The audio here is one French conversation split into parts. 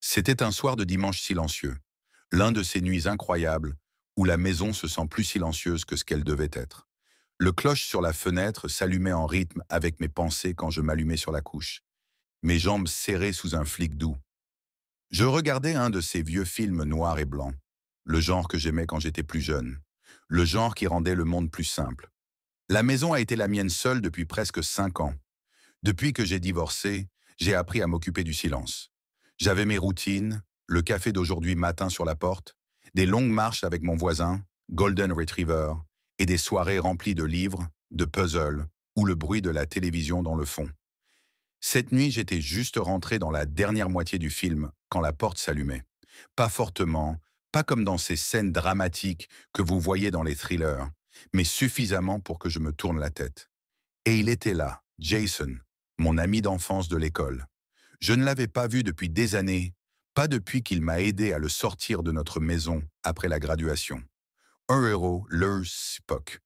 C'était un soir de dimanche silencieux, l'un de ces nuits incroyables où la maison se sent plus silencieuse que ce qu'elle devait être. Le cloche sur la fenêtre s'allumait en rythme avec mes pensées quand je m'allumais sur la couche, mes jambes serrées sous un flic doux. Je regardais un de ces vieux films noirs et blancs, le genre que j'aimais quand j'étais plus jeune, le genre qui rendait le monde plus simple. La maison a été la mienne seule depuis presque 5 ans. Depuis que j'ai divorcé, j'ai appris à m'occuper du silence. J'avais mes routines, le café d'aujourd'hui matin sur la porte, des longues marches avec mon voisin, Golden Retriever, et des soirées remplies de livres, de puzzles, ou le bruit de la télévision dans le fond. Cette nuit, j'étais juste rentré dans la dernière moitié du film quand la porte s'allumait. Pas fortement, pas comme dans ces scènes dramatiques que vous voyez dans les thrillers, mais suffisamment pour que je me tourne la tête. Et il était là, Jason, mon ami d'enfance de l'école. Je ne l'avais pas vu depuis des années, pas depuis qu'il m'a aidé à le sortir de notre maison après la graduation. Un héros, leur Spock.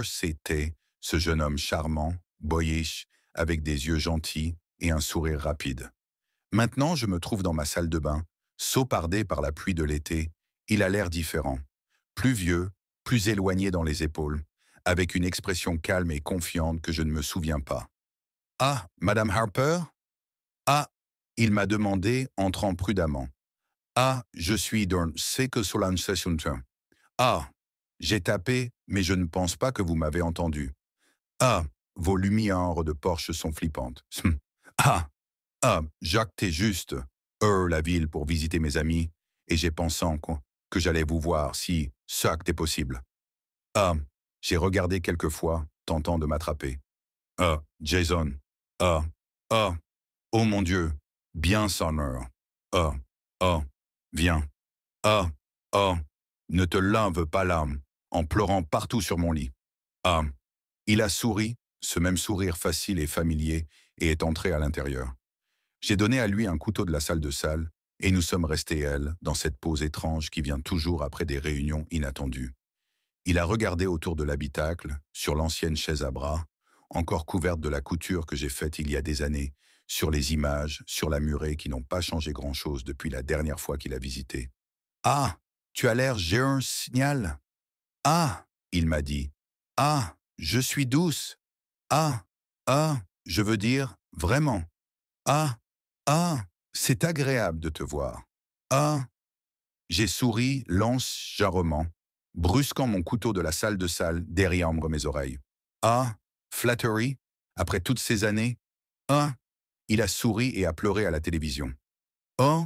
C'était ce jeune homme charmant, boyish, avec des yeux gentils et un sourire rapide. Maintenant, je me trouve dans ma salle de bain, saupardé par la pluie de l'été. Il a l'air différent. Plus vieux, plus éloigné dans les épaules, avec une expression calme et confiante que je ne me souviens pas. « Ah, Madame Harper ?»« Ah !» il m'a demandé, entrant prudemment. « Ah, je suis dans ce que cela ne. Ah !» j'ai tapé, mais je ne pense pas que vous m'avez entendu. « Ah !» vos lumières de Porsche sont flippantes. Ah !» Ah, Jacques, t'es juste. La ville pour visiter mes amis, et j'ai pensé que j'allais vous voir si ça t'est possible. Ah, j'ai regardé quelques fois, tentant de m'attraper. Ah, Jason. Ah, ah, oh mon Dieu, bien sonneur. Ah, ah, viens. Ah, ah, ne te lave pas l'âme, en pleurant partout sur mon lit. Ah, il a souri, ce même sourire facile et familier, et est entré à l'intérieur. J'ai donné à lui un couteau de la salle, et nous sommes restés, elle, dans cette pause étrange qui vient toujours après des réunions inattendues. Il a regardé autour de l'habitacle, sur l'ancienne chaise à bras, encore couverte de la couture que j'ai faite il y a des années, sur les images, sur la murée qui n'ont pas changé grand-chose depuis la dernière fois qu'il a visité. « Ah, tu as l'air, j'ai un signal. Ah, il m'a dit. Ah, je suis douce. Ah, ah, je veux dire, vraiment. Ah, ah, c'est agréable de te voir. Ah, j'ai souri, légèrement, brusquant mon couteau de la salle derrière mes oreilles. Ah, flattery, après toutes ces années. Ah, il a souri et a pleuré à la télévision. Oh,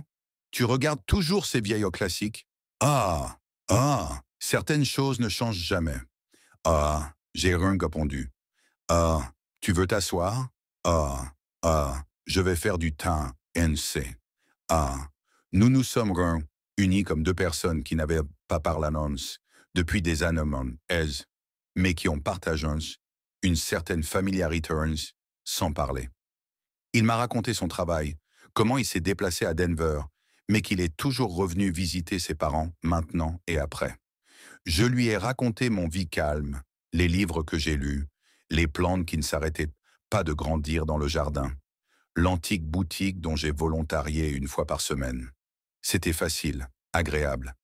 tu regardes toujours ces vieilles classiques. Ah, ah, certaines choses ne changent jamais. Ah, j'ai rien répondu. Ah, tu veux t'asseoir? Ah, ah, je vais faire du temps, NC. Ah, nous nous sommes unis comme deux personnes qui n'avaient pas parlé depuis des années, mais qui ont partagé une certaine familiarité sans parler. Il m'a raconté son travail, comment il s'est déplacé à Denver, mais qu'il est toujours revenu visiter ses parents maintenant et après. Je lui ai raconté mon vie calme, les livres que j'ai lus, les plantes qui ne s'arrêtaient pas de grandir dans le jardin, l'antique boutique dont j'ai volontarié une fois par semaine. C'était facile, agréable.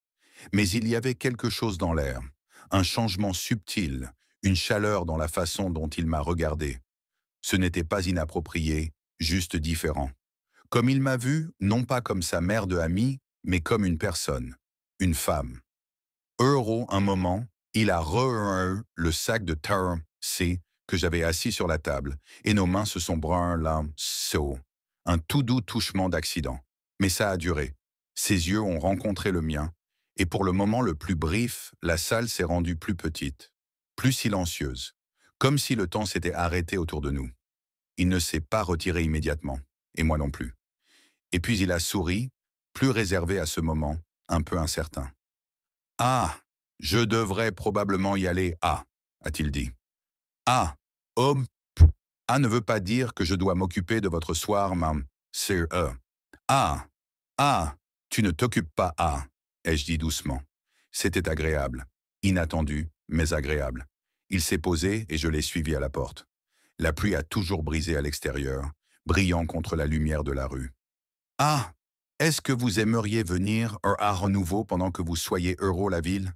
Mais il y avait quelque chose dans l'air, un changement subtil, une chaleur dans la façon dont il m'a regardé. Ce n'était pas inapproprié, juste différent. Comme il m'a vu, non pas comme sa mère de amie, mais comme une personne, une femme. Un moment, il a le sac de C que j'avais assis sur la table, et nos mains se sont un tout doux touchement d'accident. Mais ça a duré. Ses yeux ont rencontré le mien, et pour le moment le plus brief, la salle s'est rendue plus petite, plus silencieuse, comme si le temps s'était arrêté autour de nous. Il ne s'est pas retiré immédiatement, et moi non plus. Et puis il a souri, plus réservé à ce moment, un peu incertain. « Ah, je devrais probablement y aller, a-t-il dit. « Ah, oh, ne veut pas dire que je dois m'occuper de votre soir, mam. C'est Ah, ah, tu ne t'occupes pas, ai-je dit doucement. C'était agréable, inattendu, mais agréable. Il s'est posé et je l'ai suivi à la porte. La pluie a toujours brisé à l'extérieur, brillant contre la lumière de la rue. « Ah, Est-ce que vous aimeriez venir à renouveau pendant que vous soyez heureux la ville?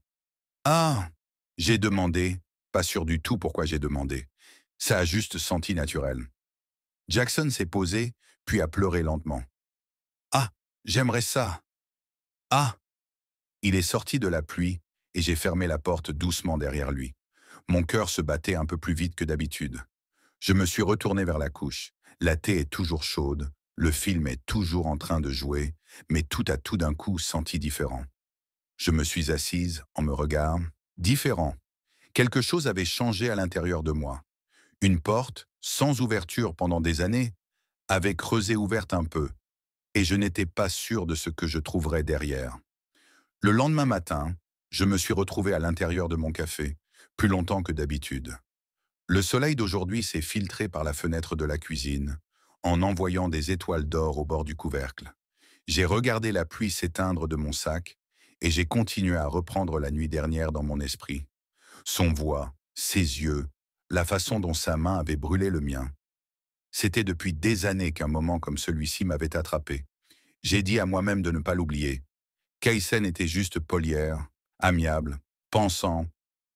Ah, j'ai demandé, pas sûr du tout pourquoi j'ai demandé. Ça a juste senti naturel. Jackson s'est posé, puis a pleuré lentement. Ah, j'aimerais ça. Ah, il est sorti de la pluie et j'ai fermé la porte doucement derrière lui. Mon cœur se battait un peu plus vite que d'habitude. Je me suis retourné vers la couche. La thé est toujours chaude, le film est toujours en train de jouer, mais tout a tout d'un coup senti différent. Je me suis assise, en me regardant. Différent. Quelque chose avait changé à l'intérieur de moi. Une porte, sans ouverture pendant des années, avait creusé ouverte un peu, et je n'étais pas sûr de ce que je trouverais derrière. Le lendemain matin, je me suis retrouvé à l'intérieur de mon café, plus longtemps que d'habitude. Le soleil d'aujourd'hui s'est filtré par la fenêtre de la cuisine, en envoyant des étoiles d'or au bord du couvercle. J'ai regardé la pluie s'éteindre de mon sac, et j'ai continué à reprendre la nuit dernière dans mon esprit. Son voix, ses yeux, la façon dont sa main avait brûlé le mien. C'était depuis des années qu'un moment comme celui-ci m'avait attrapé. J'ai dit à moi-même de ne pas l'oublier. Kaysen était juste polière, amiable, pensant,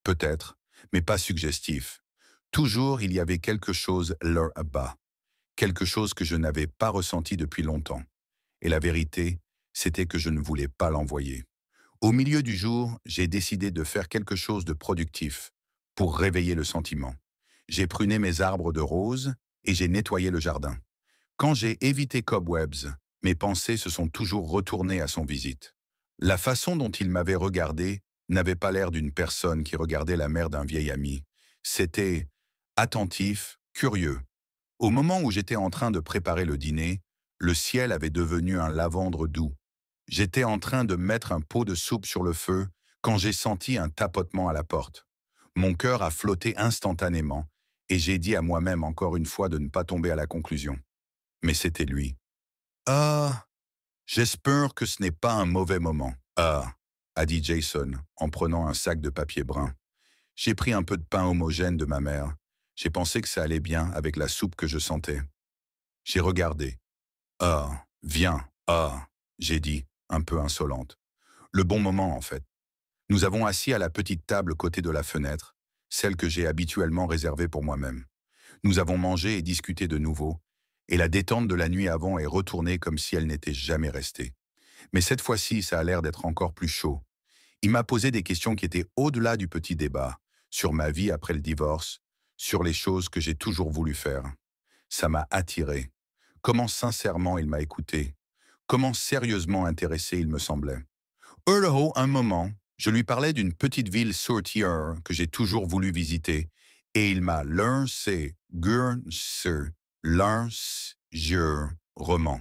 peut-être, mais pas suggestif. Toujours il y avait quelque chose là-bas, quelque chose que je n'avais pas ressenti depuis longtemps. Et la vérité, c'était que je ne voulais pas l'envoyer. Au milieu du jour, j'ai décidé de faire quelque chose de productif pour réveiller le sentiment. J'ai pruné mes arbres de roses et j'ai nettoyé le jardin. Quand j'ai évité Cobwebs, mes pensées se sont toujours retournées à son visite. La façon dont il m'avait regardé n'avait pas l'air d'une personne qui regardait la mère d'un vieil ami. C'était attentif, curieux. Au moment où j'étais en train de préparer le dîner, le ciel avait devenu un lavandre doux. J'étais en train de mettre un pot de soupe sur le feu quand j'ai senti un tapotement à la porte. Mon cœur a flotté instantanément et j'ai dit à moi-même encore une fois de ne pas tomber à la conclusion. Mais c'était lui. Ah, j'espère que ce n'est pas un mauvais moment. Ah, a dit Jason en prenant un sac de papier brun. J'ai pris un peu de pain homogène de ma mère. J'ai pensé que ça allait bien avec la soupe que je sentais. J'ai regardé. Ah, viens, ah, j'ai dit, un peu insolente. Le bon moment, en fait. Nous avons assis à la petite table côté de la fenêtre, celle que j'ai habituellement réservée pour moi-même. Nous avons mangé et discuté de nouveau, et la détente de la nuit avant est retournée comme si elle n'était jamais restée. Mais cette fois-ci, ça a l'air d'être encore plus chaud. Il m'a posé des questions qui étaient au-delà du petit débat, sur ma vie après le divorce, sur les choses que j'ai toujours voulu faire. Ça m'a attiré. Comment sincèrement il m'a écouté. Comment sérieusement intéressé il me semblait. Un moment, je lui parlais d'une petite ville sortière que j'ai toujours voulu visiter, et il m'a lancé roman.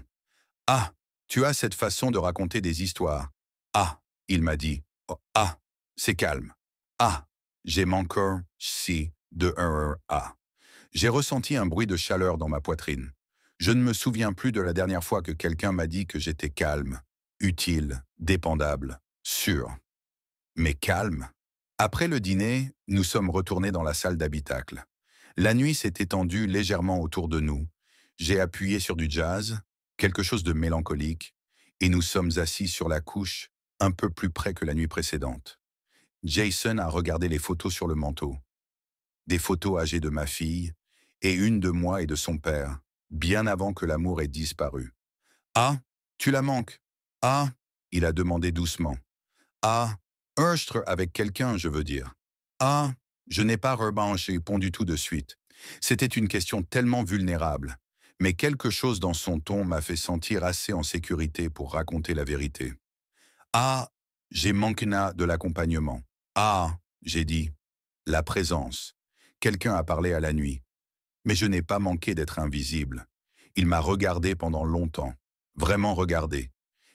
Ah, tu as cette façon de raconter des histoires. Ah, il m'a dit. Oh, ah, c'est calme. Ah, j'ai mon cœur si de ah. J'ai ressenti un bruit de chaleur dans ma poitrine. Je ne me souviens plus de la dernière fois que quelqu'un m'a dit que j'étais calme, utile, dépendable, sûr. Mais calme. Après le dîner, nous sommes retournés dans la salle d'habitacle. La nuit s'est étendue légèrement autour de nous. J'ai appuyé sur du jazz, quelque chose de mélancolique, et nous sommes assis sur la couche, un peu plus près que la nuit précédente. Jason a regardé les photos sur le manteau. Des photos âgées de ma fille, et une de moi et de son père, bien avant que l'amour ait disparu. Ah, tu la manques. Ah, il a demandé doucement. Ah, Herstre avec quelqu'un, je veux dire. Ah, je n'ai pas répondu tout de suite. C'était une question tellement vulnérable, mais quelque chose dans son ton m'a fait sentir assez en sécurité pour raconter la vérité. Ah, j'ai manqué de l'accompagnement. Ah, j'ai dit, la présence. Quelqu'un a parlé à la nuit. Mais je n'ai pas manqué d'être invisible. Il m'a regardé pendant longtemps, vraiment regardé.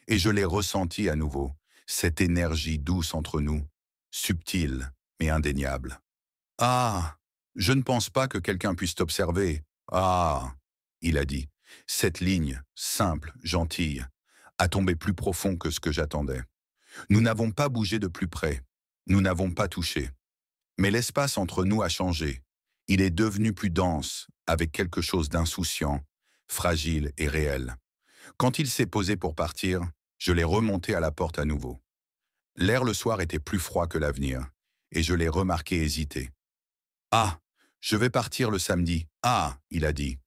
Et je l'ai ressenti à nouveau, cette énergie douce entre nous, subtile mais indéniable. Ah, je ne pense pas que quelqu'un puisse t'observer. Ah, il a dit. Cette ligne, simple, gentille, a tombé plus profond que ce que j'attendais. Nous n'avons pas bougé de plus près. Nous n'avons pas touché. Mais l'espace entre nous a changé. Il est devenu plus dense, avec quelque chose d'insouciant, fragile et réel. Quand il s'est posé pour partir, je l'ai remonté à la porte à nouveau. L'air le soir était plus froid que l'avenir, et je l'ai remarqué hésiter. Ah, je vais partir le samedi. Ah, il a dit.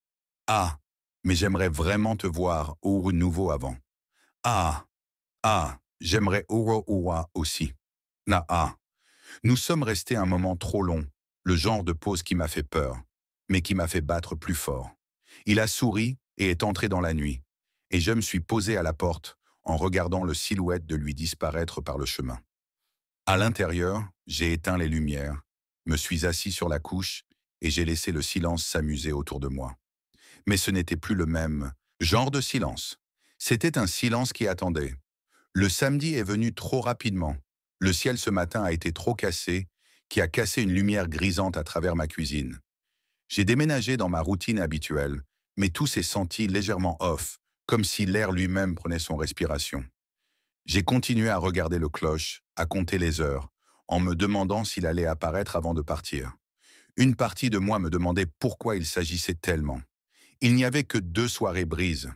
Ah, mais j'aimerais vraiment te voir au nouveau avant. Ah, ah, j'aimerais Oro Oua aussi. Ah. Nous sommes restés un moment trop long, le genre de pause qui m'a fait peur, mais qui m'a fait battre plus fort. Il a souri et est entré dans la nuit, et je me suis posé à la porte en regardant le silhouette de lui disparaître par le chemin. À l'intérieur, j'ai éteint les lumières, me suis assis sur la couche et j'ai laissé le silence s'amuser autour de moi. Mais ce n'était plus le même genre de silence. C'était un silence qui attendait. Le samedi est venu trop rapidement. Le ciel ce matin a été trop cassé, qui a cassé une lumière grisante à travers ma cuisine. J'ai déménagé dans ma routine habituelle, mais tout s'est senti légèrement off, comme si l'air lui-même prenait son respiration. J'ai continué à regarder le cloche, à compter les heures, en me demandant s'il allait apparaître avant de partir. Une partie de moi me demandait pourquoi il s'agissait tellement. Il n'y avait que 2 soirées brises.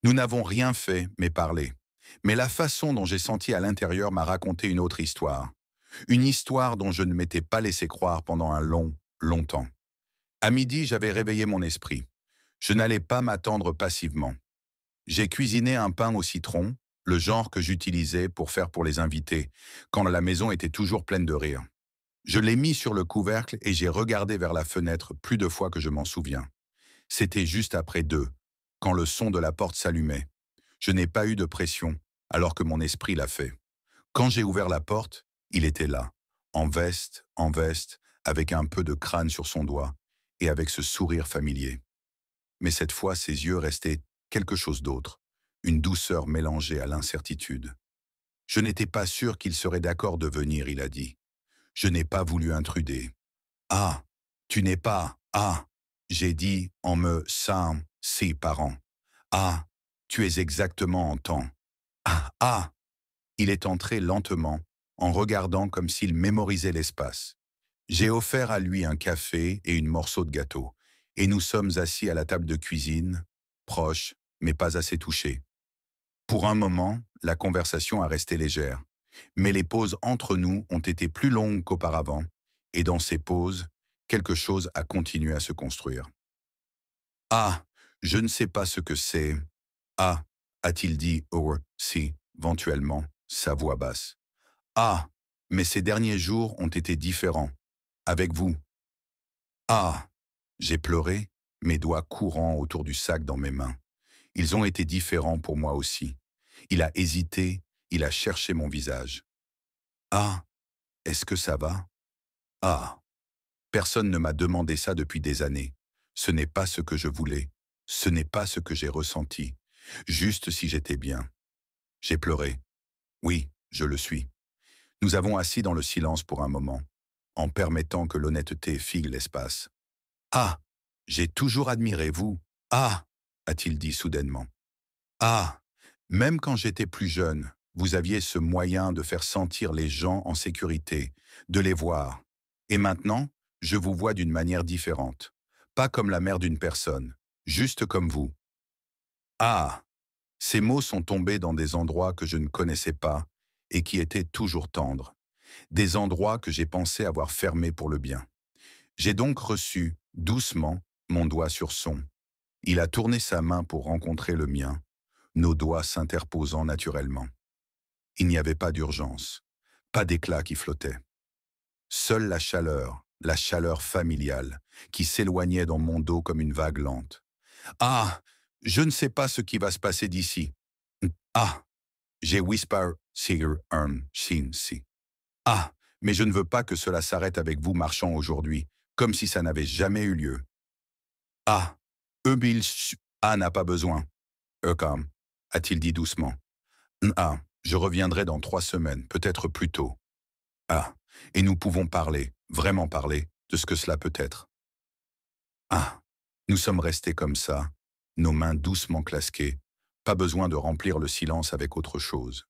Nous n'avons rien fait, mais parlé. Mais la façon dont j'ai senti à l'intérieur m'a raconté une autre histoire. Une histoire dont je ne m'étais pas laissé croire pendant un longtemps. À midi, j'avais réveillé mon esprit. Je n'allais pas m'attendre passivement. J'ai cuisiné un pain au citron, le genre que j'utilisais pour faire pour les invités, quand la maison était toujours pleine de rire. Je l'ai mis sur le couvercle et j'ai regardé vers la fenêtre plus de fois que je m'en souviens. C'était juste après 2, quand le son de la porte s'allumait. Je n'ai pas eu de pression, alors que mon esprit l'a fait. Quand j'ai ouvert la porte, il était là, en veste, avec un peu de crâne sur son doigt, et avec ce sourire familier. Mais cette fois, ses yeux restaient quelque chose d'autre, une douceur mélangée à l'incertitude. Je n'étais pas sûr qu'il serait d'accord de venir, il a dit. Je n'ai pas voulu intruder. Ah, tu n'es pas, ah, j'ai dit en me séparant. Ah, tu es exactement en temps. Ah. Il est entré lentement, en regardant comme s'il mémorisait l'espace. J'ai offert à lui un café et une morceau de gâteau, et nous sommes assis à la table de cuisine, proches, mais pas assez touchés. Pour un moment, la conversation a resté légère, mais les pauses entre nous ont été plus longues qu'auparavant, et dans ces pauses, quelque chose a continué à se construire. Ah, je ne sais pas ce que c'est. Ah, a-t-il dit, si, éventuellement, sa voix basse. Ah, mais ces derniers jours ont été différents. Avec vous. Ah, j'ai pleuré, mes doigts courant autour du sac dans mes mains. Ils ont été différents pour moi aussi. Il a hésité, il a cherché mon visage. Ah, est-ce que ça va? Ah, personne ne m'a demandé ça depuis des années. Ce n'est pas ce que je voulais. Ce n'est pas ce que j'ai ressenti. Juste si j'étais bien. J'ai pleuré. Oui, je le suis. Nous avons assis dans le silence pour un moment, en permettant que l'honnêteté file l'espace. Ah, j'ai toujours admiré vous. Ah, a-t-il dit soudainement. Ah, même quand j'étais plus jeune, vous aviez ce moyen de faire sentir les gens en sécurité, de les voir. Et maintenant, je vous vois d'une manière différente. Pas comme la mère d'une personne, juste comme vous. Ah, ces mots sont tombés dans des endroits que je ne connaissais pas et qui étaient toujours tendres. Des endroits que j'ai pensé avoir fermés pour le bien. J'ai donc reçu, doucement, mon doigt sur son. Il a tourné sa main pour rencontrer le mien, nos doigts s'interposant naturellement. Il n'y avait pas d'urgence, pas d'éclat qui flottait. Seule la chaleur familiale, qui s'éloignait dans mon dos comme une vague lente. Ah, je ne sais pas ce qui va se passer d'ici. Ah, j'ai whisper, Siger, si. Ah, mais je ne veux pas que cela s'arrête avec vous marchant aujourd'hui, comme si ça n'avait jamais eu lieu. Ah, Eubil, ah n'a pas besoin. Comme, a-t-il dit doucement. Ah, je reviendrai dans 3 semaines, peut-être plus tôt. Ah, et nous pouvons parler, vraiment parler, de ce que cela peut être. Ah, nous sommes restés comme ça, nos mains doucement clasquées, pas besoin de remplir le silence avec autre chose.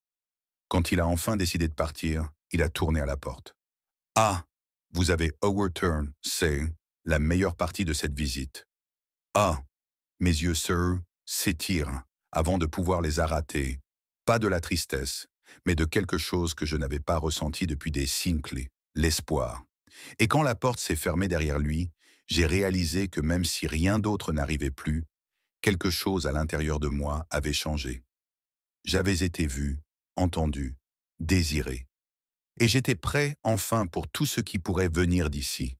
Quand il a enfin décidé de partir, il a tourné à la porte. Ah, vous avez overturn, c'est la meilleure partie de cette visite. Ah, mes yeux, sir, s'étirent, avant de pouvoir les arrêter. Pas de la tristesse, mais de quelque chose que je n'avais pas ressenti depuis des siècles, l'espoir. Et quand la porte s'est fermée derrière lui, j'ai réalisé que même si rien d'autre n'arrivait plus, quelque chose à l'intérieur de moi avait changé. J'avais été vu, entendu, désiré. Et j'étais prêt, enfin, pour tout ce qui pourrait venir d'ici.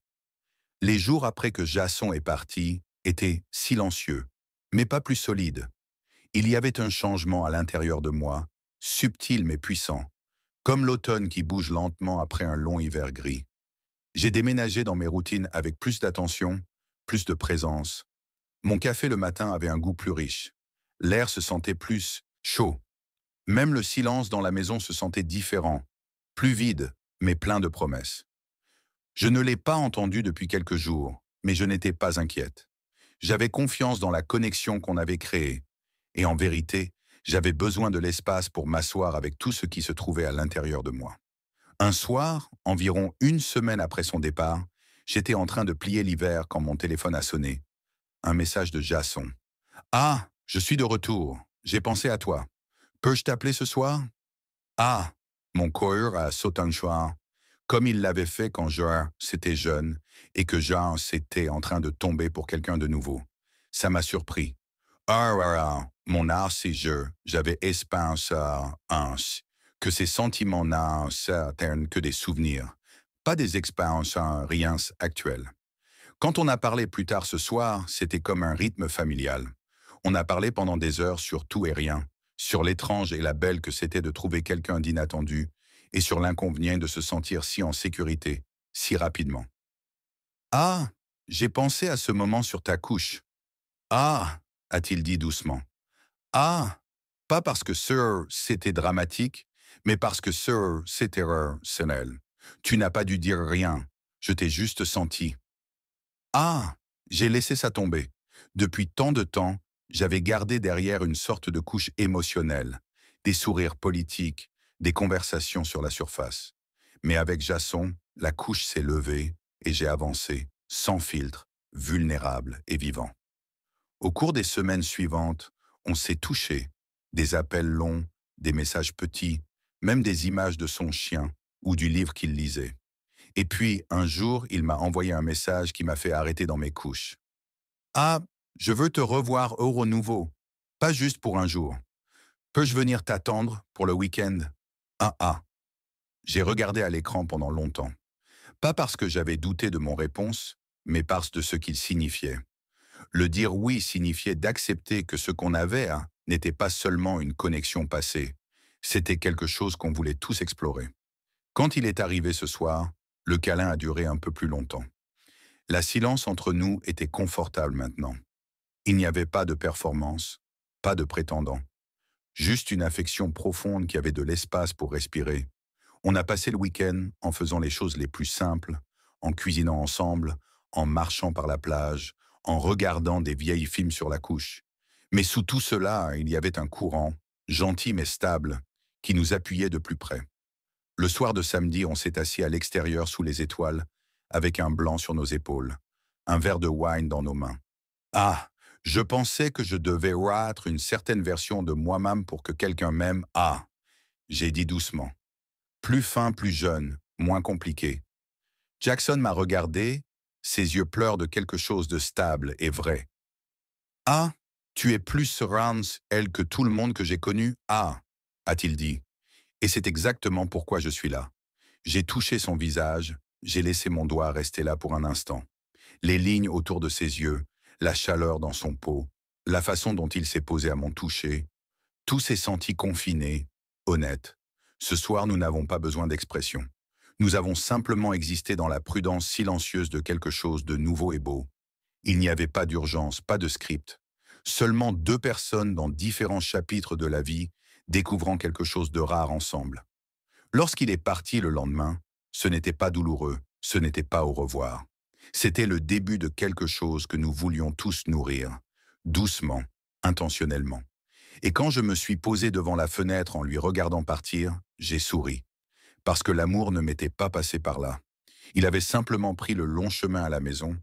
Les jours après que Jason est parti étaient silencieux, mais pas plus solides. Il y avait un changement à l'intérieur de moi, subtil mais puissant, comme l'automne qui bouge lentement après un long hiver gris. J'ai déménagé dans mes routines avec plus d'attention, plus de présence. Mon café le matin avait un goût plus riche. L'air se sentait plus chaud. Même le silence dans la maison se sentait différent, plus vide, mais plein de promesses. Je ne l'ai pas entendu depuis quelques jours, mais je n'étais pas inquiète. J'avais confiance dans la connexion qu'on avait créée. Et en vérité, j'avais besoin de l'espace pour m'asseoir avec tout ce qui se trouvait à l'intérieur de moi. Un soir, environ une semaine après son départ, j'étais en train de plier l'hiver quand mon téléphone a sonné. Un message de Jason. « Ah, je suis de retour. J'ai pensé à toi. Peux-je t'appeler ce soir ?»« Ah !» Mon cœur a sauté un soir, comme il l'avait fait quand c'était jeune et que Jean s'était en train de tomber pour quelqu'un de nouveau. Ça m'a surpris. Mon art, c'est j'avais espérance que ces sentiments n'ont certaines que des souvenirs, pas des expériences rien actuelles. Quand on a parlé plus tard ce soir, c'était comme un rythme familial. On a parlé pendant des heures sur tout et rien, sur l'étrange et la belle que c'était de trouver quelqu'un d'inattendu, et sur l'inconvénient de se sentir si en sécurité, si rapidement. Ah, j'ai pensé à ce moment sur ta couche. Ah, a-t-il dit doucement. Ah, pas parce que c'était dramatique, mais parce que c'était rationnel. Tu n'as pas dû dire rien, je t'ai juste senti. Ah, j'ai laissé ça tomber. Depuis tant de temps, j'avais gardé derrière une sorte de couche émotionnelle, des sourires politiques, des conversations sur la surface. Mais avec Jason, la couche s'est levée et j'ai avancé, sans filtre, vulnérable et vivant. Au cours des semaines suivantes, on s'est touché, des appels longs, des messages petits, même des images de son chien ou du livre qu'il lisait. Et puis, un jour, il m'a envoyé un message qui m'a fait arrêter dans mes couches. « Ah, je veux te revoir au renouveau, pas juste pour un jour. Peux-je venir t'attendre pour le week-end ?»« Ah. » J'ai regardé à l'écran pendant longtemps. Pas parce que j'avais douté de mon réponse, mais parce de ce qu'il signifiait. Le dire oui signifiait d'accepter que ce qu'on avait n'était pas seulement une connexion passée, c'était quelque chose qu'on voulait tous explorer. Quand il est arrivé ce soir, le câlin a duré un peu plus longtemps. La silence entre nous était confortable maintenant. Il n'y avait pas de performance, pas de prétendant. Juste une affection profonde qui avait de l'espace pour respirer. On a passé le week-end en faisant les choses les plus simples, en cuisinant ensemble, en marchant par la plage, en regardant des vieilles films sur la couche. Mais sous tout cela, il y avait un courant, gentil mais stable, qui nous appuyait de plus près. Le soir de samedi, on s'est assis à l'extérieur sous les étoiles, avec un blanc sur nos épaules, un verre de wine dans nos mains. Ah, je pensais que je devais être une certaine version de moi-même pour que quelqu'un m'aime. Ah, j'ai dit doucement. Plus fin, plus jeune, moins compliqué. Jackson m'a regardé, ses yeux pleurent de quelque chose de stable et vrai. Ah, tu es plus sereine, elle, que tout le monde que j'ai connu. Ah, a-t-il dit. Et c'est exactement pourquoi je suis là. J'ai touché son visage, j'ai laissé mon doigt rester là pour un instant. Les lignes autour de ses yeux, la chaleur dans son peau, la façon dont il s'est posé à mon toucher, tout s'est senti confiné, honnête. Ce soir, nous n'avons pas besoin d'expression. Nous avons simplement existé dans la prudence silencieuse de quelque chose de nouveau et beau. Il n'y avait pas d'urgence, pas de script. Seulement deux personnes dans différents chapitres de la vie, découvrant quelque chose de rare ensemble. Lorsqu'il est parti le lendemain, ce n'était pas douloureux, ce n'était pas au revoir. C'était le début de quelque chose que nous voulions tous nourrir, doucement, intentionnellement. Et quand je me suis posé devant la fenêtre en lui regardant partir, j'ai souri. Parce que l'amour ne m'était pas passé par là. Il avait simplement pris le long chemin à la maison,